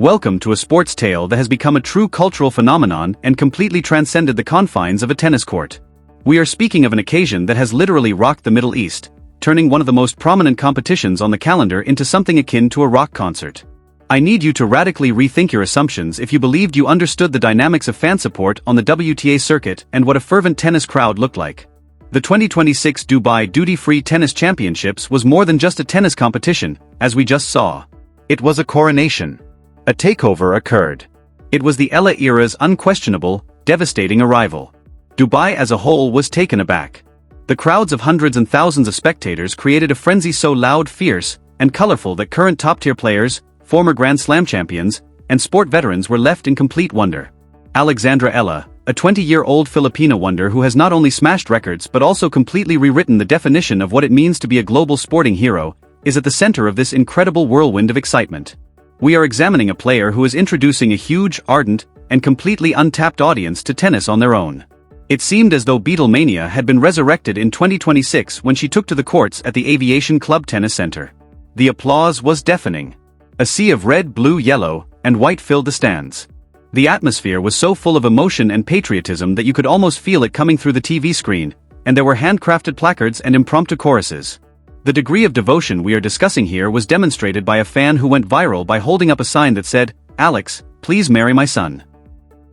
Welcome to a sports tale that has become a true cultural phenomenon and completely transcended the confines of a tennis court. We are speaking of an occasion that has literally rocked the Middle East, turning one of the most prominent competitions on the calendar into something akin to a rock concert. I need you to radically rethink your assumptions if you believed you understood the dynamics of fan support on the WTA circuit and what a fervent tennis crowd looked like. The 2026 Dubai Duty-Free Tennis Championships was more than just a tennis competition, as we just saw. It was a coronation. A takeover occurred. It was the EALA era's unquestionable, devastating arrival. Dubai as a whole was taken aback. The crowds of hundreds and thousands of spectators created a frenzy so loud, fierce, and colorful that current top-tier players, former Grand Slam champions, and sport veterans were left in complete wonder. Alexandra Eala, a 20-year-old Filipino wonder who has not only smashed records but also completely rewritten the definition of what it means to be a global sporting hero, is at the center of this incredible whirlwind of excitement. We are examining a player who is introducing a huge, ardent, and completely untapped audience to tennis on their own. It seemed as though Beatlemania had been resurrected in 2026 when she took to the courts at the Aviation Club Tennis Center. The applause was deafening. A sea of red, blue, yellow, and white filled the stands. The atmosphere was so full of emotion and patriotism that you could almost feel it coming through the TV screen, and there were handcrafted placards and impromptu choruses. The degree of devotion we are discussing here was demonstrated by a fan who went viral by holding up a sign that said, "Alex, please marry my son."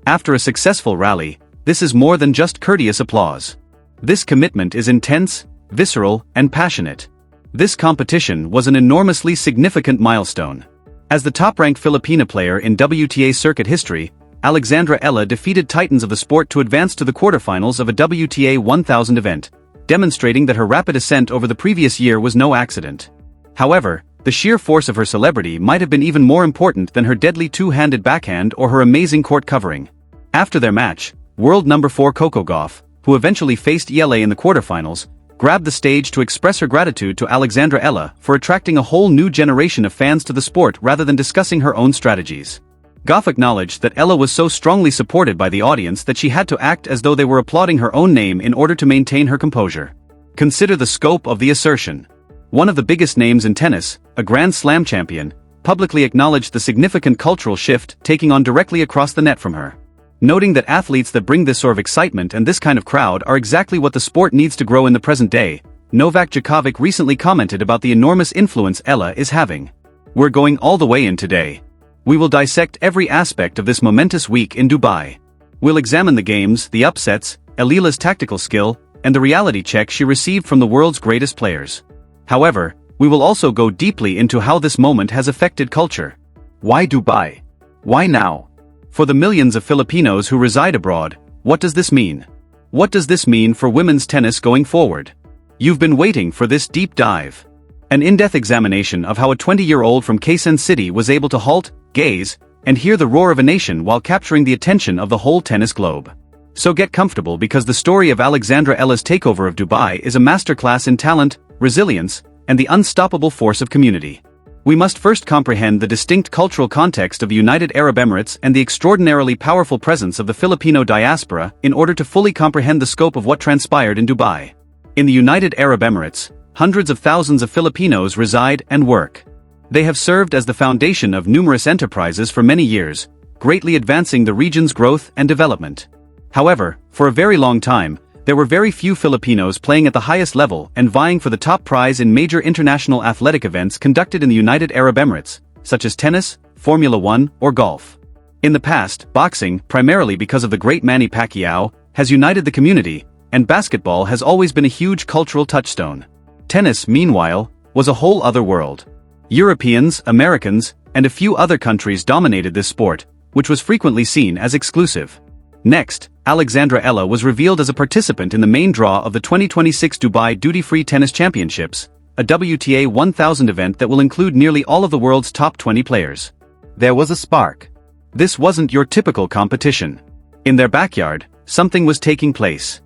After a successful rally, this is more than just courteous applause. This commitment is intense, visceral, and passionate. This competition was an enormously significant milestone. As the top-ranked Filipino player in WTA circuit history, Alexandra Eala defeated titans of the sport to advance to the quarterfinals of a WTA 1000 event, demonstrating that her rapid ascent over the previous year was no accident. However, the sheer force of her celebrity might have been even more important than her deadly two-handed backhand or her amazing court covering. After their match, world number 4 Coco Gauff, who eventually faced EALA in the quarterfinals, grabbed the stage to express her gratitude to Alexandra Eala for attracting a whole new generation of fans to the sport rather than discussing her own strategies. Gauff acknowledged that Eala was so strongly supported by the audience that she had to act as though they were applauding her own name in order to maintain her composure. Consider the scope of the assertion. One of the biggest names in tennis, a Grand Slam champion, publicly acknowledged the significant cultural shift taking on directly across the net from her. Noting that athletes that bring this sort of excitement and this kind of crowd are exactly what the sport needs to grow in the present day, Novak Djokovic recently commented about the enormous influence Eala is having. We're going all the way in today. We will dissect every aspect of this momentous week in Dubai. We'll examine the games, the upsets, Eala's tactical skill, and the reality check she received from the world's greatest players. However, we will also go deeply into how this moment has affected culture. Why Dubai? Why now? For the millions of Filipinos who reside abroad, what does this mean? What does this mean for women's tennis going forward? You've been waiting for this deep dive. An in-depth examination of how a 20-year-old from Quezon City was able to halt, gaze, and hear the roar of a nation while capturing the attention of the whole tennis globe. So get comfortable because the story of Alexandra Eala's takeover of Dubai is a masterclass in talent, resilience, and the unstoppable force of community. We must first comprehend the distinct cultural context of the United Arab Emirates and the extraordinarily powerful presence of the Filipino diaspora in order to fully comprehend the scope of what transpired in Dubai. In the United Arab Emirates, hundreds of thousands of Filipinos reside and work. They have served as the foundation of numerous enterprises for many years, greatly advancing the region's growth and development. However, for a very long time, there were very few Filipinos playing at the highest level and vying for the top prize in major international athletic events conducted in the United Arab Emirates, such as tennis, Formula 1, or golf. In the past, boxing, primarily because of the great Manny Pacquiao, has united the community, and basketball has always been a huge cultural touchstone. Tennis, meanwhile, was a whole other world. Europeans, Americans, and a few other countries dominated this sport, which was frequently seen as exclusive. Next, Alexandra Eala was revealed as a participant in the main draw of the 2026 Dubai Duty-Free Tennis Championships, a WTA 1000 event that will include nearly all of the world's top 20 players. There was a spark. This wasn't your typical competition. In their backyard, something was taking place.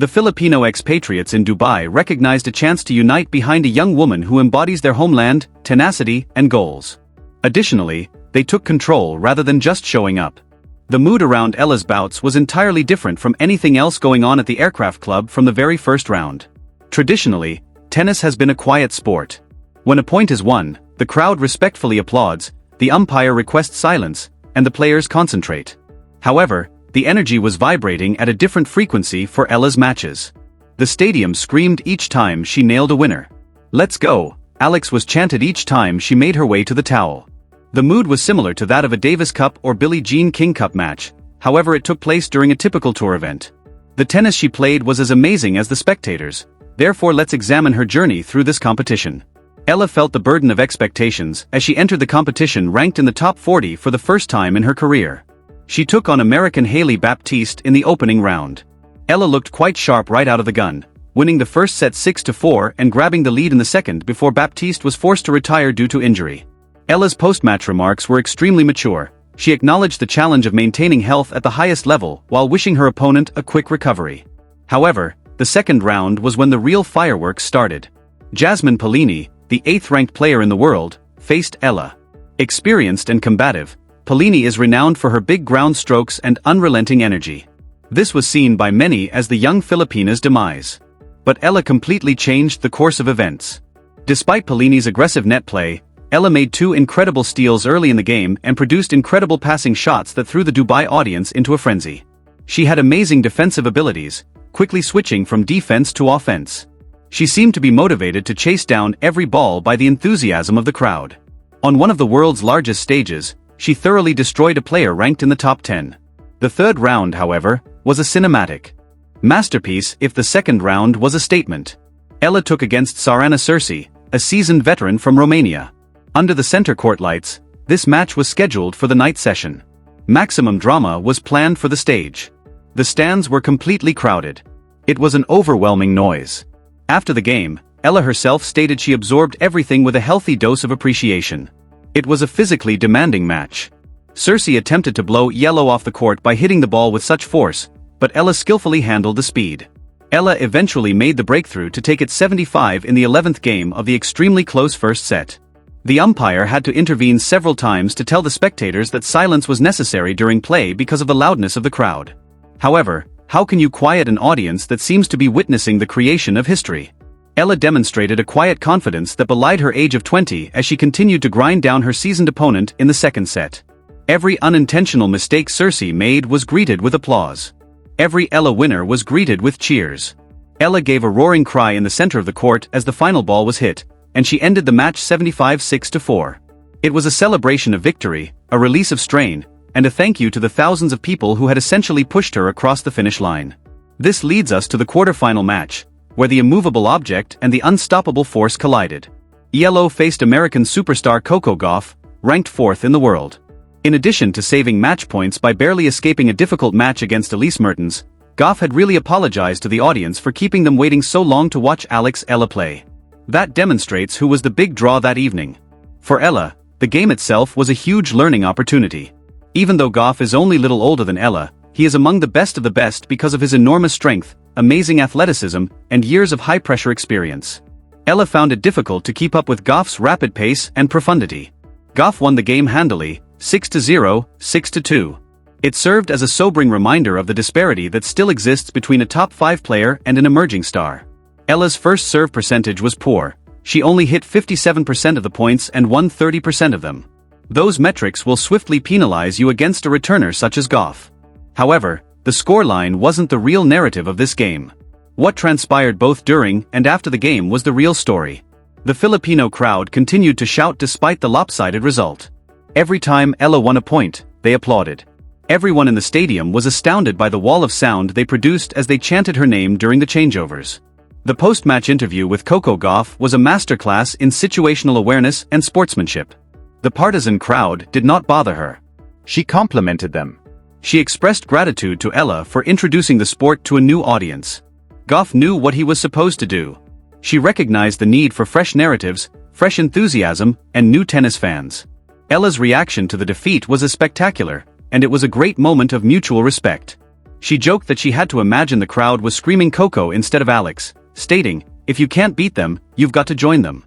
The Filipino expatriates in Dubai recognized a chance to unite behind a young woman who embodies their homeland, tenacity, and goals. Additionally, they took control rather than just showing up. The mood around Eala's bouts was entirely different from anything else going on at the Aircraft Club from the very first round. Traditionally, tennis has been a quiet sport. When a point is won, the crowd respectfully applauds, The umpire requests silence, and the players concentrate. However, the energy was vibrating at a different frequency for Eala's matches. The stadium screamed each time she nailed a winner. "Let's go," Alex was chanted each time she made her way to the towel. The mood was similar to that of a Davis Cup or Billie Jean King Cup match, however it took place during a typical tour event. The tennis she played was as amazing as the spectators, therefore let's examine her journey through this competition. Eala felt the burden of expectations as she entered the competition ranked in the top 40 for the first time in her career. She took on American Hailey Baptiste in the opening round. Eala looked quite sharp right out of the gun, winning the first set 6-4 and grabbing the lead in the second before Baptiste was forced to retire due to injury. Eala's post-match remarks were extremely mature. She acknowledged the challenge of maintaining health at the highest level while wishing her opponent a quick recovery. However, the second round was when the real fireworks started. Jasmine Paolini, the 8th-ranked player in the world, faced Eala. Experienced and combative, Paolini is renowned for her big ground strokes and unrelenting energy. This was seen by many as the young Filipina's demise. But Eala completely changed the course of events. Despite Paolini's aggressive net play, Eala made 2 incredible steals early in the game and produced incredible passing shots that threw the Dubai audience into a frenzy. She had amazing defensive abilities, quickly switching from defense to offense. She seemed to be motivated to chase down every ball by the enthusiasm of the crowd. On one of the world's largest stages, she thoroughly destroyed a player ranked in the top 10. The third round, however, was a cinematic masterpiece if the second round was a statement. Eala took against Sarana Cerci, a seasoned veteran from Romania. Under the center court lights, this match was scheduled for the night session. Maximum drama was planned for the stage. The stands were completely crowded. It was an overwhelming noise. After the game, Eala herself stated she absorbed everything with a healthy dose of appreciation. It was a physically demanding match. Cerci attempted to blow Yellow off the court by hitting the ball with such force, but Eala skillfully handled the speed. Eala eventually made the breakthrough to take it 75 in the 11th game of the extremely close first set. The umpire had to intervene several times to tell the spectators that silence was necessary during play because of the loudness of the crowd. However, how can you quiet an audience that seems to be witnessing the creation of history? Eala demonstrated a quiet confidence that belied her age of 20 as she continued to grind down her seasoned opponent in the second set. Every unintentional mistake Cerci made was greeted with applause. Every Eala winner was greeted with cheers. Eala gave a roaring cry in the center of the court as the final ball was hit, and she ended the match 75-6-4. It was a celebration of victory, a release of strain, and a thank you to the thousands of people who had essentially pushed her across the finish line. This leads us to the quarterfinal match, where the immovable object and the unstoppable force collided. EALA faced American superstar Coco Gauff, ranked 4th in the world. In addition to saving match points by barely escaping a difficult match against Elise Mertens, Gauff had really apologized to the audience for keeping them waiting so long to watch Eala play. That demonstrates who was the big draw that evening. For Eala, the game itself was a huge learning opportunity. Even though Gauff is only little older than Eala, he is among the best of the best because of his enormous strength, amazing athleticism, and years of high-pressure experience. Eala found it difficult to keep up with Gauff's rapid pace and profundity. Gauff won the game handily, 6-0, 6-2. It served as a sobering reminder of the disparity that still exists between a top 5 player and an emerging star. Ella's first serve percentage was poor. She only hit 57% of the points and won 30% of them. Those metrics will swiftly penalize you against a returner such as Gauff. However, the scoreline wasn't the real narrative of this game. What transpired both during and after the game was the real story. The Filipino crowd continued to shout despite the lopsided result. Every time Eala won a point, they applauded. Everyone in the stadium was astounded by the wall of sound they produced as they chanted her name during the changeovers. The post-match interview with Coco Gauff was a masterclass in situational awareness and sportsmanship. The partisan crowd did not bother her. She complimented them. She expressed gratitude to Eala for introducing the sport to a new audience. Gauff knew what he was supposed to do. She recognized the need for fresh narratives, fresh enthusiasm, and new tennis fans. Ella's reaction to the defeat was spectacular, and it was a great moment of mutual respect. She joked that she had to imagine the crowd was screaming Coco instead of Alex, stating, "If you can't beat them, you've got to join them."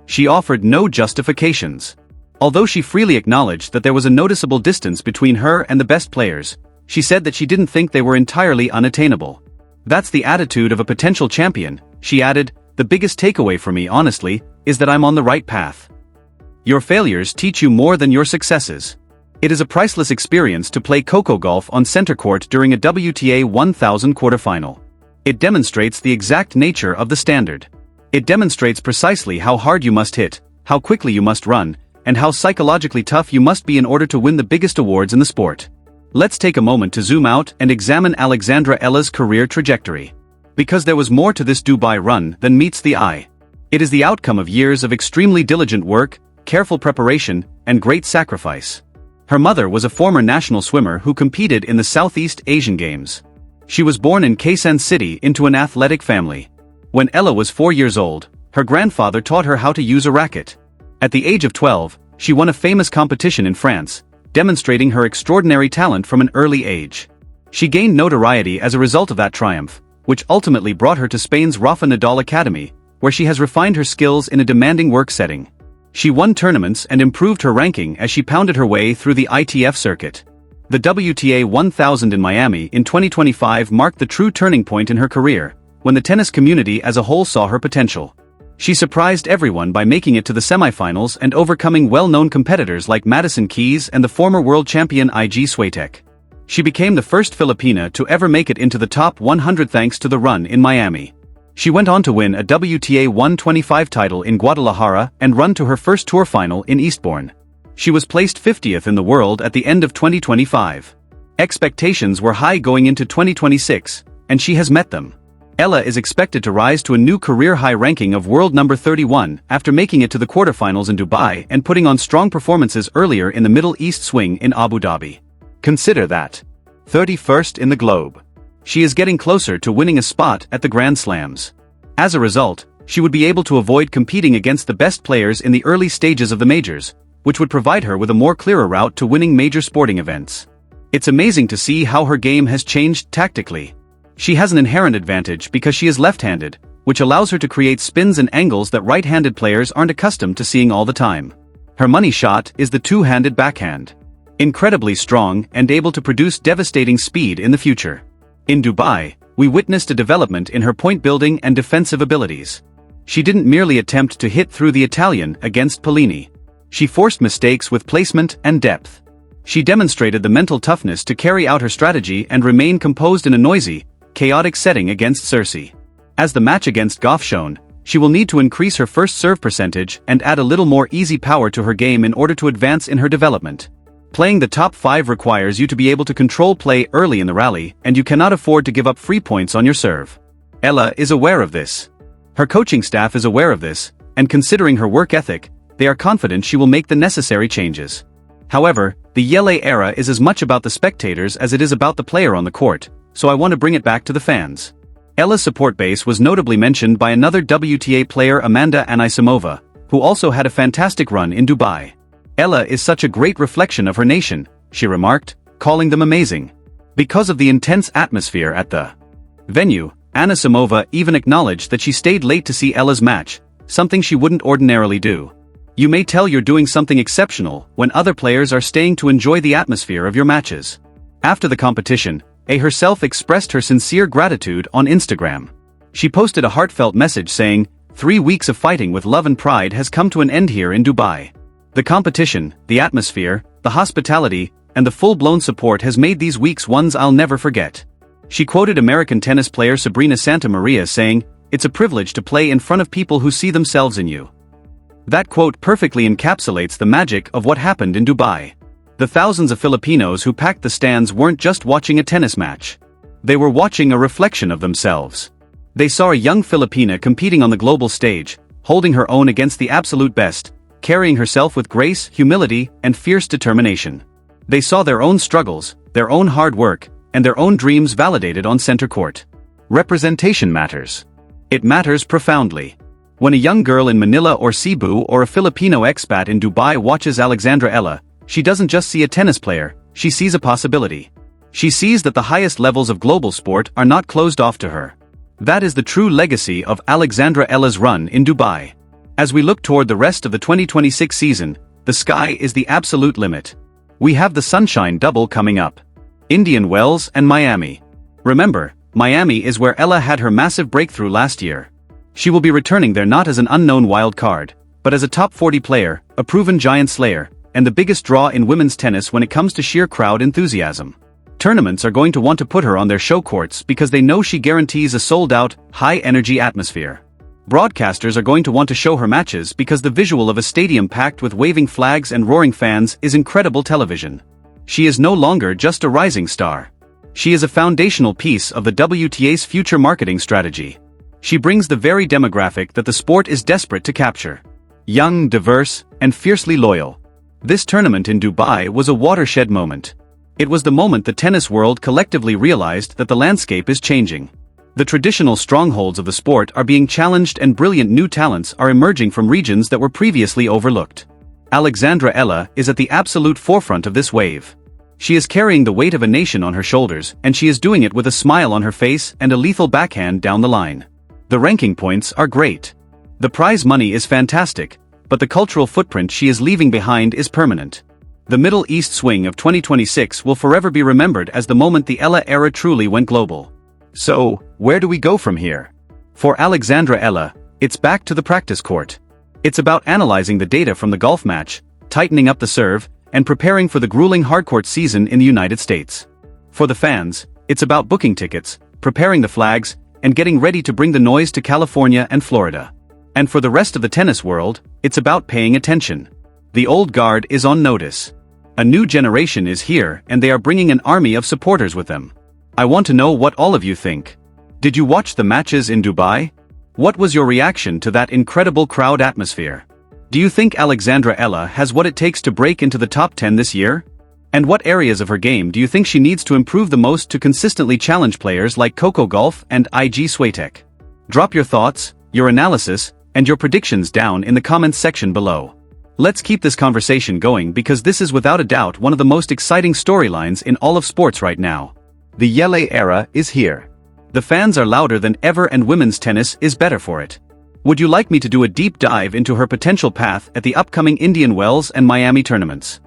She offered no justifications. Although she freely acknowledged that there was a noticeable distance between her and the best players, she said that she didn't think they were entirely unattainable. "That's the attitude of a potential champion," she added. "The biggest takeaway for me, honestly, is that I'm on the right path." Your failures teach you more than your successes. It is a priceless experience to play Coco Gauff on center court during a WTA 1000 quarterfinal. It demonstrates the exact nature of the standard. It demonstrates precisely how hard you must hit, how quickly you must run, and how psychologically tough you must be in order to win the biggest awards in the sport. Let's take a moment to zoom out and examine Alexandra Eala's career trajectory. Because there was more to this Dubai run than meets the eye. It is the outcome of years of extremely diligent work, careful preparation, and great sacrifice. Her mother was a former national swimmer who competed in the Southeast Asian Games. She was born in Quezon City into an athletic family. When Eala was 4 years old, her grandfather taught her how to use a racket. At the age of 12, she won a famous competition in France, demonstrating her extraordinary talent from an early age. She gained notoriety as a result of that triumph, which ultimately brought her to Spain's Rafa Nadal Academy, where she has refined her skills in a demanding work setting. She won tournaments and improved her ranking as she pounded her way through the ITF circuit. The WTA 1000 in Miami in 2025 marked the true turning point in her career, when the tennis community as a whole saw her potential. She surprised everyone by making it to the semifinals and overcoming well-known competitors like Madison Keys and the former world champion Iga Swiatek. She became the first Filipina to ever make it into the top 100 thanks to the run in Miami. She went on to win a WTA 125 title in Guadalajara and run to her first tour final in Eastbourne. She was placed 50th in the world at the end of 2025. Expectations were high going into 2026, and she has met them. Eala is expected to rise to a new career-high ranking of world number 31 after making it to the quarterfinals in Dubai and putting on strong performances earlier in the Middle East swing in Abu Dhabi. Consider that. 31st in the globe. She is getting closer to winning a spot at the Grand Slams. As a result, she would be able to avoid competing against the best players in the early stages of the majors, which would provide her with a more clearer route to winning major sporting events. It's amazing to see how her game has changed tactically. She has an inherent advantage because she is left-handed, which allows her to create spins and angles that right-handed players aren't accustomed to seeing all the time. Her money shot is the two-handed backhand. Incredibly strong and able to produce devastating speed in the future. In Dubai, we witnessed a development in her point-building and defensive abilities. She didn't merely attempt to hit through the Italian against Polini. She forced mistakes with placement and depth. She demonstrated the mental toughness to carry out her strategy and remain composed in a noisy, chaotic setting against Cersei. As the match against Gauff shown, she will need to increase her first serve percentage and add a little more easy power to her game in order to advance in her development. Playing the top 5 requires you to be able to control play early in the rally, and you cannot afford to give up free points on your serve. Eala is aware of this. Her coaching staff is aware of this, and considering her work ethic, they are confident she will make the necessary changes. However, the EALA Era is as much about the spectators as it is about the player on the court, so I want to bring it back to the fans. Eala's support base was notably mentioned by another WTA player, Amanda Anisimova, who also had a fantastic run in Dubai. Eala is such a great reflection of her nation, she remarked, calling them amazing. Because of the intense atmosphere at the venue, Anisimova even acknowledged that she stayed late to see Eala's match, something she wouldn't ordinarily do. You may tell you're doing something exceptional when other players are staying to enjoy the atmosphere of your matches. After the competition, A herself expressed her sincere gratitude on Instagram. She posted a heartfelt message saying, "3 weeks of fighting with love and pride has come to an end here in Dubai. The competition, the atmosphere, the hospitality, and the full-blown support has made these weeks ones I'll never forget." She quoted American tennis player Sabrina Santamaria saying, "It's a privilege to play in front of people who see themselves in you." That quote perfectly encapsulates the magic of what happened in Dubai. The thousands of Filipinos who packed the stands weren't just watching a tennis match. They were watching a reflection of themselves. They saw a young Filipina competing on the global stage, holding her own against the absolute best, carrying herself with grace, humility, and fierce determination. They saw their own struggles, their own hard work, and their own dreams validated on center court. Representation matters. It matters profoundly. When a young girl in Manila or Cebu or a Filipino expat in Dubai watches Alexandra Eala, she doesn't just see a tennis player, she sees a possibility. She sees that the highest levels of global sport are not closed off to her. That is the true legacy of Alexandra Eala's run in Dubai. As we look toward the rest of the 2026 season, the sky is the absolute limit. We have the Sunshine Double coming up. Indian Wells and Miami. Remember, Miami is where Eala had her massive breakthrough last year. She will be returning there not as an unknown wild card, But as a top 40 player, a proven giant slayer, and the biggest draw in women's tennis when it comes to sheer crowd enthusiasm, tournaments are going to want to put her on their show courts because they know she guarantees a sold-out, high-energy atmosphere. Broadcasters are going to want to show her matches because the visual of a stadium packed with waving flags and roaring fans is incredible television. She is no longer just a rising star. She is a foundational piece of the WTA's future marketing strategy. She brings the very demographic that the sport is desperate to capture. Young, diverse, and fiercely loyal. This tournament in Dubai was a watershed moment. It was the moment the tennis world collectively realized that the landscape is changing. The traditional strongholds of the sport are being challenged and brilliant new talents are emerging from regions that were previously overlooked. Alexandra Eala is at the absolute forefront of this wave. She is carrying the weight of a nation on her shoulders, and she is doing it with a smile on her face and a lethal backhand down the line. The ranking points are great. The prize money is fantastic, but the cultural footprint she is leaving behind is permanent. The Middle East swing of 2026 will forever be remembered as the moment the EALA era truly went global. So, where do we go from here? For Alexandra Eala, it's back to the practice court. It's about analyzing the data from the golf match, tightening up the serve, and preparing for the grueling hardcourt season in the United States. For the fans, it's about booking tickets, preparing the flags, and getting ready to bring the noise to California and Florida. And for the rest of the tennis world, it's about paying attention. The old guard is on notice. A new generation is here and they are bringing an army of supporters with them. I want to know what all of you think. Did you watch the matches in Dubai? What was your reaction to that incredible crowd atmosphere? Do you think Alexandra Eala has what it takes to break into the top 10 this year? And what areas of her game do you think she needs to improve the most to consistently challenge players like Coco Gauff and Iga Swiatek? Drop your thoughts, your analysis, and your predictions down in the comments section below. Let's keep this conversation going because this is without a doubt one of the most exciting storylines in all of sports right now. The EALA era is here. The fans are louder than ever and women's tennis is better for it. Would you like me to do a deep dive into her potential path at the upcoming Indian Wells and Miami tournaments?